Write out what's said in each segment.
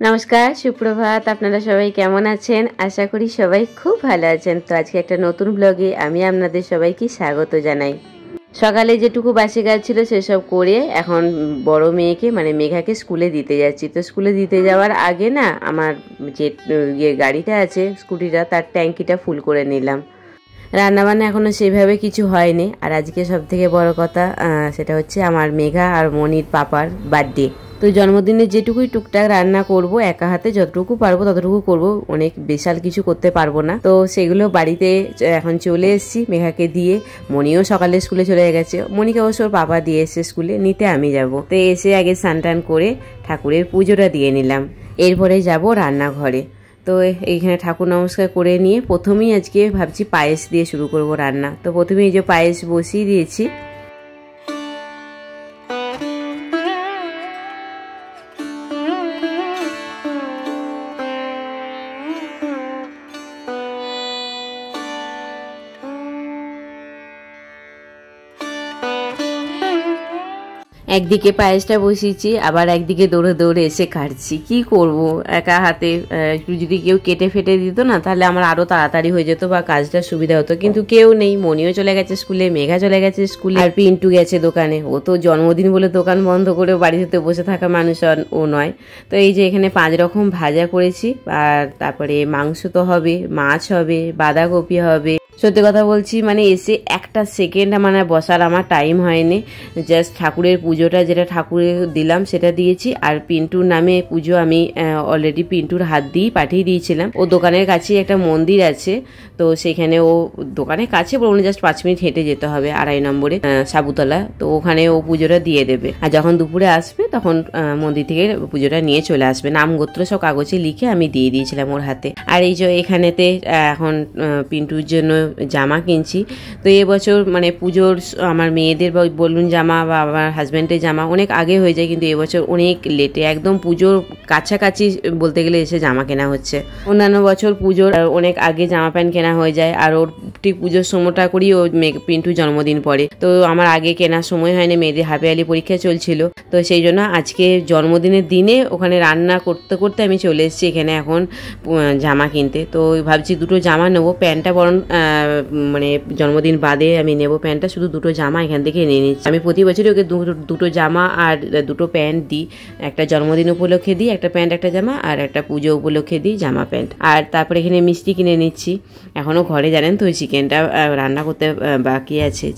নমস্কার, সুপ্রভাত। আপনারা সবাই কেমন আছেন? আশা করি সবাই খুব ভালো আছেন। তো আজকে একটা নতুন ব্লগে আমি আপনাদের সবাইকে স্বাগত জানাই। সকালে যেটুকু বাসি কাজ ছিল সেসব করে এখন বড় মেয়েকে মানে মেঘাকে স্কুলে দিতে যাচ্ছি। তো স্কুলে দিতে যাওয়ার আগে না আমার যে গাড়িটা আছে স্কুটিটা তার ট্যাঙ্কিটা ফুল করে নিলাম। রান্নাবান্না এখনও সেভাবে কিছু হয়নি। আর আজকে সবথেকে বড় কথা সেটা হচ্ছে আমার মেঘা আর মনির পাপার বার্থডে। তো জন্মদিনে যেটুকুই টুকটাক রান্না করব, একা হাতে যতটুকু পারবো ততটুকু করব, অনেক বিশাল কিছু করতে পারবো না। তো সেগুলো বাড়িতে এখন চলে এসেছি মেঘাকে দিয়ে। মনিও সকালে স্কুলে চলে গেছে, মনিকে অবশ্য ওর পাপা দিয়ে এসছে স্কুলে, নিতে আমি যাব। তো এসে আগে স্নান টান করে ঠাকুরের পুজোটা দিয়ে নিলাম, এরপরে যাব রান্নাঘরে। তো এইখানে ঠাকুর নমস্কার করে নিয়ে প্রথমেই আজকে ভাবছি পায়েস দিয়ে শুরু করব রান্না। তো প্রথমে এই যে পায়েস বসিয়ে দিয়েছি। একদিকে পায়েসটা বসিয়েছি, আবার একদিকে দৌড়ে দৌড়ে এসে কাটছি। কি করব, একা হাতে একটু যদি কেউ কেটে ফেটে দিত না তাহলে আমার আরো তাড়াতাড়ি হয়ে যেত বা কাজটা সুবিধা হতো, কিন্তু কেউ নেই। মনিও চলে গেছে স্কুলে, মেঘা চলে গেছে স্কুলে, আর পিন্টু গেছে দোকানে। ও তো জন্মদিন বলে দোকান বন্ধ করে বাড়িতে বসে থাকা মানুষ ও নয়। তো এই যে এখানে 5 রকম ভাজা করেছি, আর তারপরে মাংস তো হবে, মাছ হবে, বাঁধাকপি হবে। সত্যি কথা বলছি, মানে এসে একটা সেকেন্ড মানে বসার আমার টাইম হয়নি। জাস্ট ঠাকুরের পুজোটা যেটা ঠাকুরে দিলাম সেটা দিয়েছি। আর পিন্টুর নামে পুজো আমি অলরেডি পিন্টুর হাত দিয়েই পাঠিয়ে দিয়েছিলাম। ও দোকানের কাছেই একটা মন্দির আছে, তো সেখানে ও দোকানের কাছে বলুন জাস্ট 5 মিনিট হেঁটে যেতে হবে, 2.5 নম্বরে সাবুতলা। তো ওখানে ও পুজোটা দিয়ে দেবে, আর যখন দুপুরে আসবে তখন মন্দির থেকে পুজোটা নিয়ে চলে আসবে। নাম গোত্র সব কাগজে লিখে আমি দিয়ে দিয়েছিলাম ওর হাতে। আর এই যে এখানেতে এখন পিন্টুর জন্য জামা কিনছি। তো এবছর মানে পুজোর আমার মেয়েদের বলুন জামা বা আমার হাজব্যান্ডের জামা অনেক আগে হয়ে যায়, কিন্তু এবছর অনেক লেটে, একদম পুজোর কাছাকাছি বলতে গেলে এসে জামা কেনা হচ্ছে। অন্যান্য বছর পুজোর অনেক আগে জামা প্যান্ট কেনা হয়ে যায়, আর ওর ঠিক পুজোর সময়টা করি ও পিন্টুর জন্মদিন পরে। তো আমার আগে কেনার সময় হয়নি, মেয়েদের হাফ ইয়ারলি পরীক্ষা চলছিল। তো সেই জন্য আজকে জন্মদিনের দিনে ওখানে রান্না করতে করতে আমি চলে এসেছি এখানে এখন জামা কিনতে। তো ভাবছি দুটো জামা নেবো, প্যান্টটা বরং মানে জন্মদিন বাদে আমি নেব প্যান্টটা, শুধু দুটো জামা এখান থেকে নিয়ে নিচ্ছি। আমি প্রতি বছরই ওকে দুটো জামা আর দুটো প্যান্ট দিই, একটা জন্মদিন উপলক্ষে দিই একটা প্যান্ট একটা জামা, আর একটা পুজো উপলক্ষে দিই জামা প্যান্ট। আর তারপরে এখানে মিষ্টি কিনে নিচ্ছি। এখনও ঘরে জানেন তো ওই চিকেনটা রান্না করতে বাকি আছে।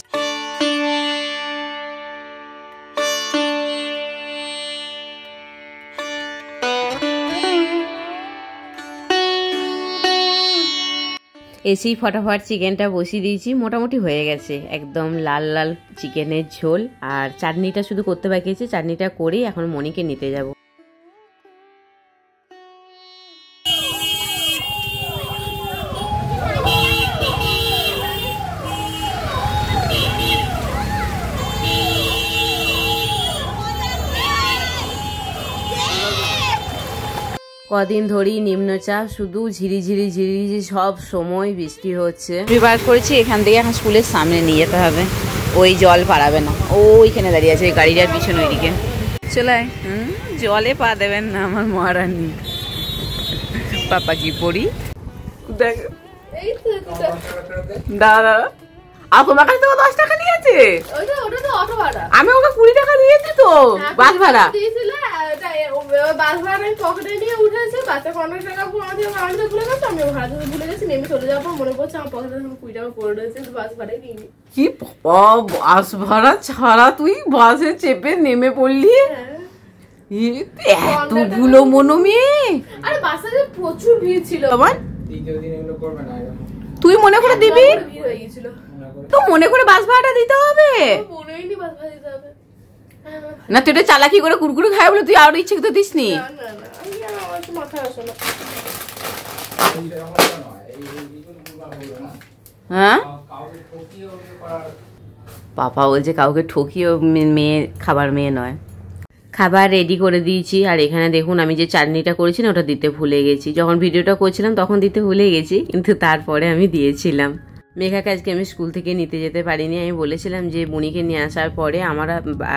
এসেই ফটাফট চিকেনটা বসিয়ে দিয়েছি, মোটামুটি হয়ে গেছে, একদম লাল লাল চিকেনের ঝোল। আর চাটনিটা শুধু করতে বাকি আছে, চাটনিটা করেই এখন মনিকে নিতে যাব। কদিন ধরেই নিম্নচাপ, শুধু ঝিরিঝিরি ঝিরিঝিরি সব সময় বৃষ্টি হচ্ছে। প্রিপার করেছি এখান থেকে এখন স্কুলের সামনে নিয়ে যেতে হবে, ওই জল পারাবে না। ওইখানে দাঁড়িয়ে আছে ওই গাড়িটার পিছনে ওইদিকে। চলে জলে পা দেবেন না আমার মহারানী। পাপা কি পড়ি দেখ দাদা, আর তোমার কাছে তো 10 টাকা নিয়েছে, আমি ওকে 20 টাকা দিয়েছি তো বাস ভাড়া। বাস ভাড়া আমি পকেটে নিয়ে উঠেছি, বাচ্চা 50 টাকা আনতে ভুলে গেছে, আমি ভাড়া দিতে ভুলে গেছি। নেমে চলে যাওয়ার পর মনে পড়ছে আমার পকেটে 20 টাকা পড়ে রয়েছে, বাস ভাড়াই নিইনি। কি বাস ভাড়া ছাড়া তুই বাসে চেপে নেমে পড়লি? এতগুলো মনো মেয়ে, আরে বাসে প্রচুর ভিড় ছিল। তুই মনে করে দিবি তো, মনে করে বাস ভাড়াটা দিতে হবে না? তুই এটা চালাকি করে কুরকুরে খায় বলে তুই আরো ইচ্ছে তো দিস নি? হ্যাঁ, পাপা বলছে কাউকে ঠকিও মেয়ে খাবার মেয়ে নয়। খাবার রেডি করে দিয়েছি। আর এখানে দেখুন আমি যে চাটনিটা করেছি না ওটা দিতে ভুলে গেছি, যখন ভিডিওটা করছিলাম তখন দিতে ভুলে গেছি, কিন্তু তারপরে আমি দিয়েছিলাম। মেঘাকে আজকে আমি স্কুল থেকে নিতে যেতে পারিনি। আমি বলেছিলাম যে বুনিকে নিয়ে আসার পরে আমার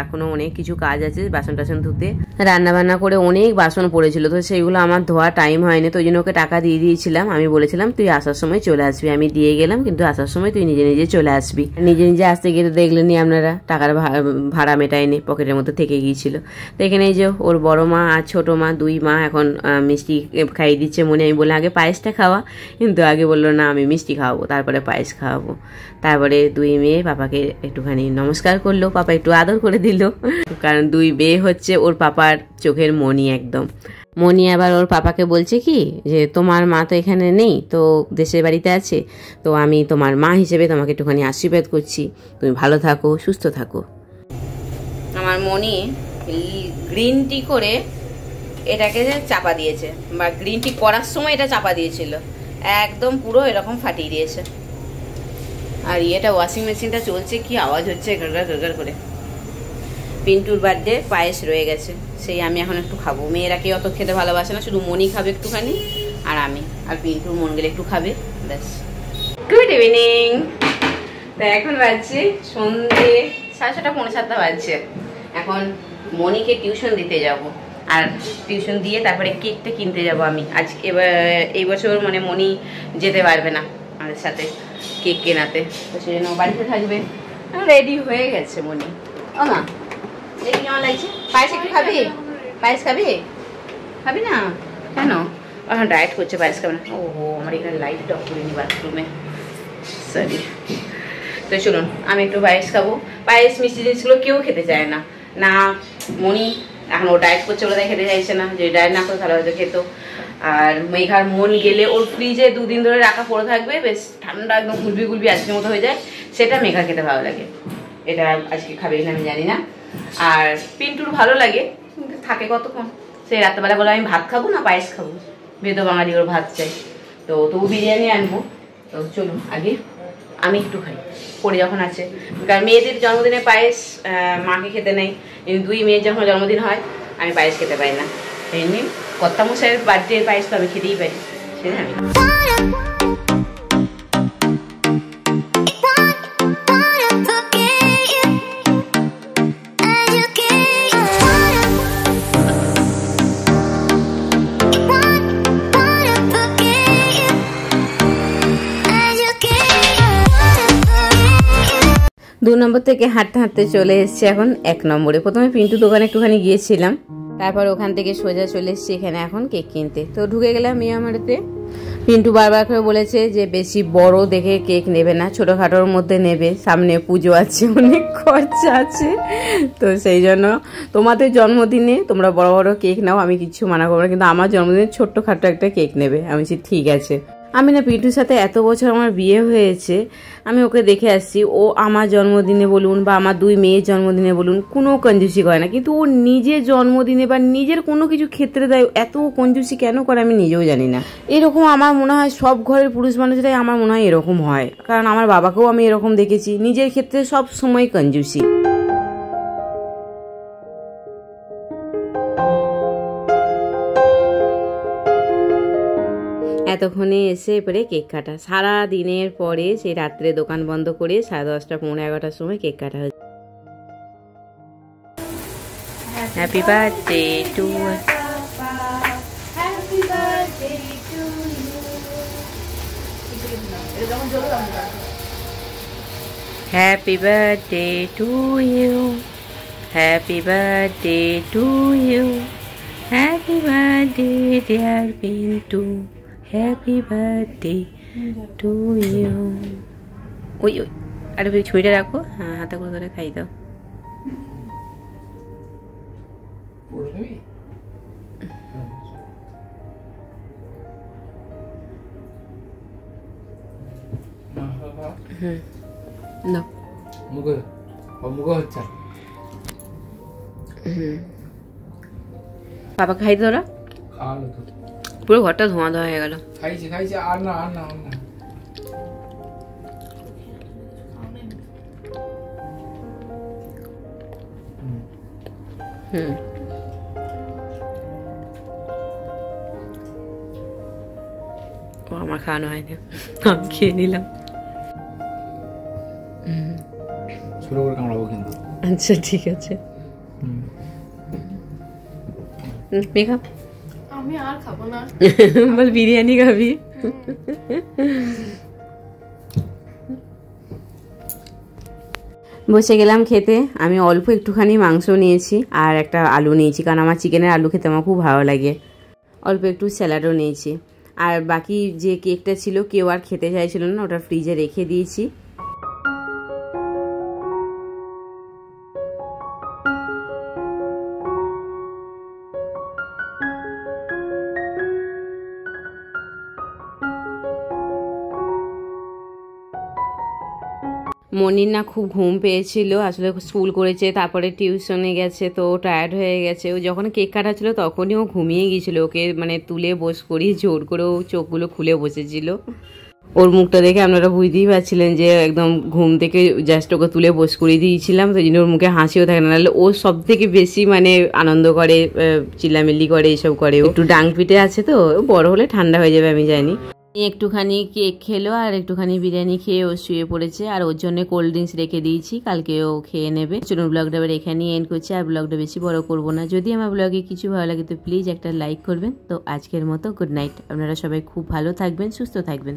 এখনো অনেক কিছু কাজ আছে, বাসন টাসন ধুতে, রান্না বান্না করে অনেক বাসন পড়েছিল, তো সেইগুলো আমার ধোয়া টাইম হয়নি, তো ওই জন্য ওকে টাকা দিয়ে দিয়েছিলাম। আমি বলেছিলাম তুই আসার সময় চলে আসবি, আমি দিয়ে গেলাম, কিন্তু আসার সময় তুই নিজে নিজে চলে আসবি। নিজে নিজে আসতে গিয়ে তো দেখলেনি আপনারা, টাকার ভাড়া মেটায়নি, পকেটের মধ্যে থেকে গিয়েছিল। তো এখানে যে ওর বড় মা আর ছোট মা, দুই মা এখন মিষ্টি খাইয়ে দিচ্ছে মনে। আমি বললাম আগে পায়েসটা খাওয়া, কিন্তু আগে বললো না আমি মিষ্টি খাওয়াবো, তারপরে পায়েস খাওয়াবো। তারপরে দুই মেয়ে পাপাকে একটুখানি নমস্কার করলো, পাপা একটু আদর করে দিল, কারণ দুই মেয়ে হচ্ছে ওর পাপার চোখের মণি একদম। মণি আবার ওর পাপাকে বলছে কি যে তোমার মা তো এখানে নেই, তো দেশের বাড়িতে আছে, তো আমি তোমার মা হিসেবে তোমাকে একটুখানি আশীর্বাদ করছি, তুমি ভালো থাকো, সুস্থ থাকো। আমার মনি গ্রিন টি করে এটাকে চাপা দিয়েছে, বা গ্রিন টি করার সময় এটা চাপা দিয়েছিল, একদম পুরো এরকম ফাটিয়ে দিয়েছে। আর এটা ওয়াশিং মেশিনটা চলছে, কি আওয়াজ হচ্ছে গড়গড় গড়গড় করে। পিন্টুর বার্থডে পায়েস রয়ে গেছে, সেই আমি এখন একটু খাবো। মেয়েরা কেউ অত খেতে ভালোবাসে না, শুধু মনি খাবে একটুখানি, আর আমি আর পিন্টুর মন গেলে একটু খাবে, ব্যাস। Good evening. তা এখন বাজছে সন্ধ্যে 7:30 পৌনে 7টা বাজছে। এখন মনিকে টিউশন দিতে যাব, আর টিউশন দিয়ে তারপরে কেকটা কিনতে যাব আমি। আজ এই বছর মানে মনি যেতে পারবে না আমাদের সাথে কেক কেনাতে, তো সেই জন্য বাড়িতে থাকবে। রেডি হয়ে গেছে মনি। ও মা, দেখি কেমন লাগছে? পায়েস একটু খাবি? পায়েস খাবি? খাবি না কেন? এখন ডায়েট করছে, পায়েস খাবে না। ওহো, আমার এখানে লাইটটা অফ করিনি বাথরুমে, সরি। তো চলুন আমি একটু পায়েস খাবো। পায়েস মিষ্টি জিনিসগুলো কেউ খেতে চায় না, না মনি এখন ও ডায়েট করছে বলে তাই খেতে চাইছে না, যে ডায়েট না করে তাহলে হয়তো খেত। আর মেঘার মন গেলে ওর ফ্রিজে 2 দিন ধরে রাখা পড়ে থাকবে, বেশ ঠান্ডা একদম গুলবি গুলবি আজকের মতো হয়ে যায়, সেটা মেঘা খেতে ভালো লাগে। এটা আজকে খাবে কিনা আমি জানি না। আর পিন্টুর ভালো লাগে, কিন্তু থাকে কতক্ষণ। সেই রাত্রেবেলা বলে আমি ভাত খাবো না পায়েস খাবো, বেদ বাঙালি ওর ভাত চাই, তো তবু বিরিয়ানি আনবো। তো চলুন আগে আমি একটু খাই, পরে যখন আছে। কারণ মেয়েদের জন্মদিনে পায়েস মাকে খেতে নেই, কিন্তু 2 মেয়ের যখন জন্মদিন হয় আমি পায়েস খেতে পারি না। এমনি কর্তামশাইয়ের বার্থডে পায়েস তো আমি খেতেই পারি, সেটা আমি। দু নম্বর থেকে হাঁটতে হাঁটতে চলে এসেছি এখন 1 নম্বরে। প্রথমে পিন্টু দোকানে একটুখানি গিয়েছিলাম, তারপর ওখান থেকে সোজা চলে এসেছি এখানে এখন কেক কিনতে। তো ঢুকে গেলাম মিয়ামারিতে। পিন্টু বারবার করে বলেছে যে বেশি বড় দেখে কেক নেবে না, ছোটোখাটোর মধ্যে নেবে, সামনে পুজো আছে, অনেক খরচা আছে, তো সেই জন্য তোমাদের জন্মদিনে তোমরা বড় বড় কেক নাও, আমি কিছু মানা করবো না, কিন্তু আমার জন্মদিনে ছোট্টখাটো একটা কেক নেবে। আমি বলছি ঠিক আছে। আমি না পিন্টুর সাথে এত বছর আমার বিয়ে হয়েছে, আমি ওকে দেখে আসছি, ও আমার জন্মদিনে বলুন বা আমার 2 মেয়ের জন্মদিনে বলুন কোনো কঞ্জুসি করে না, কিন্তু ও নিজের জন্মদিনে বা নিজের কোনো কিছু ক্ষেত্রে দেয় এত কঞ্জুসি কেন করে আমি নিজেও জানি না। এরকম আমার মনে হয় সব ঘরের পুরুষ মানুষরাই আমার মনে হয় এরকম হয়, কারণ আমার বাবাকেও আমি এরকম দেখেছি, নিজের ক্ষেত্রে সব সময় কঞ্জুসি। এতক্ষণে এসে এবারে কেক কাটা, সারা দিনের পরে সেই রাত্রে দোকান বন্ধ করে 10:30 পৌনে 11টার সময় কেক কাটা হয়েছে। Happy birthday to happy birthday to you, happy birthday to you, happy birthday dear Pintu, happy birthday to you. ওই ওই আরে ওই ছুরিটা রাখো, হ্যাঁ হাতে করে ধরে খাই দাও। না বাবা খাই তোরা, পুরো ঘরটা ধোঁয়া ধোঁয়া হয়ে গেল। খাইছি আর না ও আমার খাওয়ানো হয়নি, আমি খেয়ে নিলাম। ছোট করে কামড়াবো কিন্তু। আচ্ছা ঠিক আছে, মেঘা আমি আর খাবো না। বল বিরিয়ানি খাবি? বসে গেলাম খেতে। আমি অল্প একটুখানি মাংস নিয়েছি আর একটা আলু নিয়েছি, কারণ আমার চিকেনের আলু খেতে আমার খুব ভালো লাগে। অল্প একটু স্যালাডও নিয়েছি। আর বাকি যে কেকটা ছিল কেউ আর খেতে চাইছিল না, ওটা ফ্রিজে রেখে দিয়েছি। মনির না খুব ঘুম পেয়েছিল, আসলে স্কুল করেছে, তারপরে টিউশনে গেছে, তো টায়ার্ড হয়ে গেছে। ও যখন কেক কাটাচ্ছিল তখনই ও ঘুমিয়ে গিয়েছিল। ওকে মানে তুলে বস করি জোর করে ও চোখগুলো খুলে বসেছিল। ওর মুখটা দেখে আপনারা বুঝতেই পারছিলেন যে একদম ঘুম থেকে জাস্ট ওকে তুলে বস করিয়ে দিয়েছিলাম, তো জন্য ওর মুখে হাসিও থাকে না। নাহলে ও সব থেকে বেশি মানে আনন্দ করে, চিল্লামিল্লি করে, এইসব করে। একটু ডাং পিটে আছে তো, বড় হলে ঠান্ডা হয়ে যাবে আমি জানি। একটুখানি কেক খেলো আর একটুখানি বিরিয়ানি খেয়ে ও শুয়ে পড়েছে। আর ওর জন্য কোল্ড ড্রিঙ্কস রেখে দিয়েছি, কালকে ও খেয়ে নেবে। চলুন ব্লগটা এবার এখানেই এন্ড করছি, আর ব্লগটা বেশি বড় করব না। যদি আমার ব্লগে কিছু ভালো লাগে তো প্লিজ একটা লাইক করবেন। তো আজকের মতো গুড নাইট। আপনারা সবাই খুব ভালো থাকবেন, সুস্থ থাকবেন।